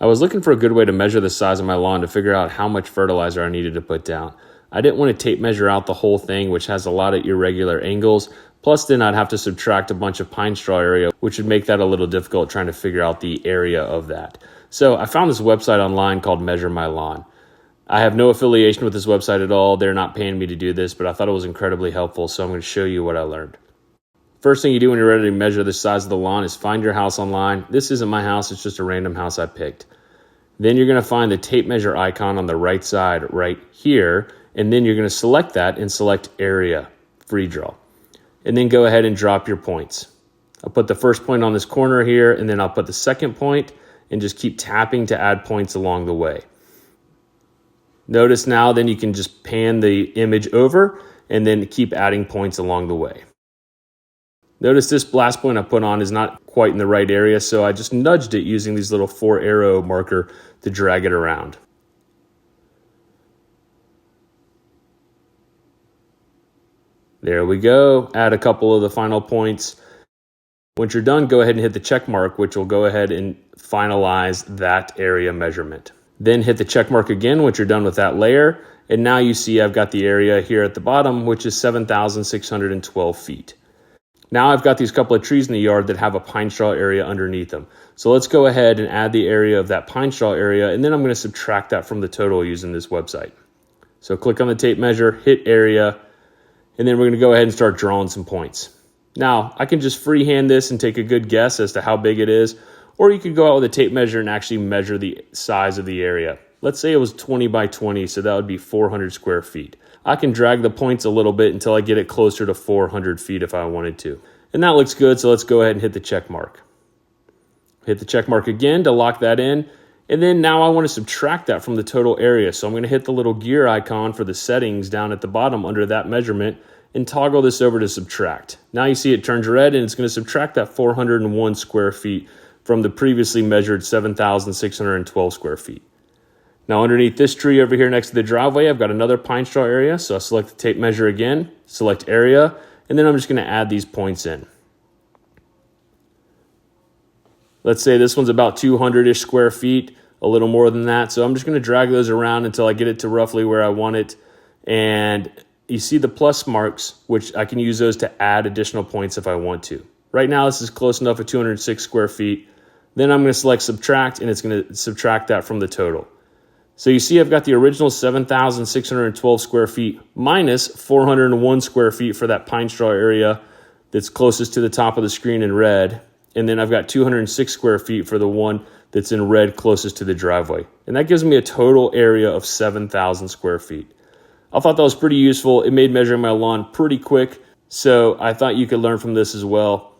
I was looking for a good way to measure the size of my lawn to figure out how much fertilizer I needed to put down. I didn't want to tape measure out the whole thing, which has a lot of irregular angles. Plus, then I'd have to subtract a bunch of pine straw area, which would make that a little difficult trying to figure out the area of that. So I found this website online called Measure My Lawn. I have no affiliation with this website at all. They're not paying me to do this, but I thought it was incredibly helpful, so I'm going to show you what I learned. First thing you do when you're ready to measure the size of the lawn is find your house online. This isn't my house, it's just a random house I picked. Then you're going to find the tape measure icon on the right side right here, and then you're going to select that and select area, free draw. And then go ahead and drop your points. I'll put the first point on this corner here, and then I'll put the second point and just keep tapping to add points along the way. Notice now then you can just pan the image over and then keep adding points along the way. Notice this last point I put on is not quite in the right area, so I just nudged it using these little 4 arrow marker to drag it around. There we go. Add a couple of the final points. Once you're done, go ahead and hit the check mark, which will go ahead and finalize that area measurement. Then hit the check mark again once you're done with that layer. And now you see I've got the area here at the bottom, which is 7,612 feet. Now I've got these couple of trees in the yard that have a pine straw area underneath them. So let's go ahead and add the area of that pine straw area, and then I'm going to subtract that from the total using this website. So click on the tape measure, hit area, and then we're going to go ahead and start drawing some points. Now, I can just freehand this and take a good guess as to how big it is, or you could go out with a tape measure and actually measure the size of the area. Let's say it was 20 by 20, so that would be 400 square feet. I can drag the points a little bit until I get it closer to 400 feet if I wanted to. And that looks good, so let's go ahead and hit the check mark. Hit the check mark again to lock that in. And then now I want to subtract that from the total area. So I'm going to hit the little gear icon for the settings down at the bottom under that measurement and toggle this over to subtract. Now you see it turns red and it's going to subtract that 401 square feet from the previously measured 7,612 square feet. Now underneath this tree over here next to the driveway, I've got another pine straw area. So I select the tape measure again, select area, and then I'm just going to add these points in. Let's say this one's about 200-ish square feet, a little more than that. So I'm just going to drag those around until I get it to roughly where I want it. And you see the plus marks, which I can use those to add additional points if I want to. Right now, this is close enough at 206 square feet. Then I'm going to select subtract, and it's going to subtract that from the total. So you see I've got the original 7,612 square feet minus 401 square feet for that pine straw area that's closest to the top of the screen in red. And then I've got 206 square feet for the one that's in red closest to the driveway. And that gives me a total area of 7,000 square feet. I thought that was pretty useful. It made measuring my lawn pretty quick. So I thought you could learn from this as well.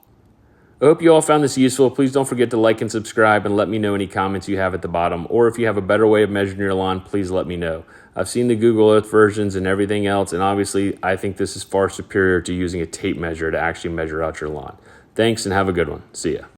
I hope you all found this useful. Please don't forget to like and subscribe and let me know any comments you have at the bottom. Or if you have a better way of measuring your lawn, please let me know. I've seen the Google Earth versions and everything else, and obviously I think this is far superior to using a tape measure to actually measure out your lawn. Thanks and have a good one. See ya.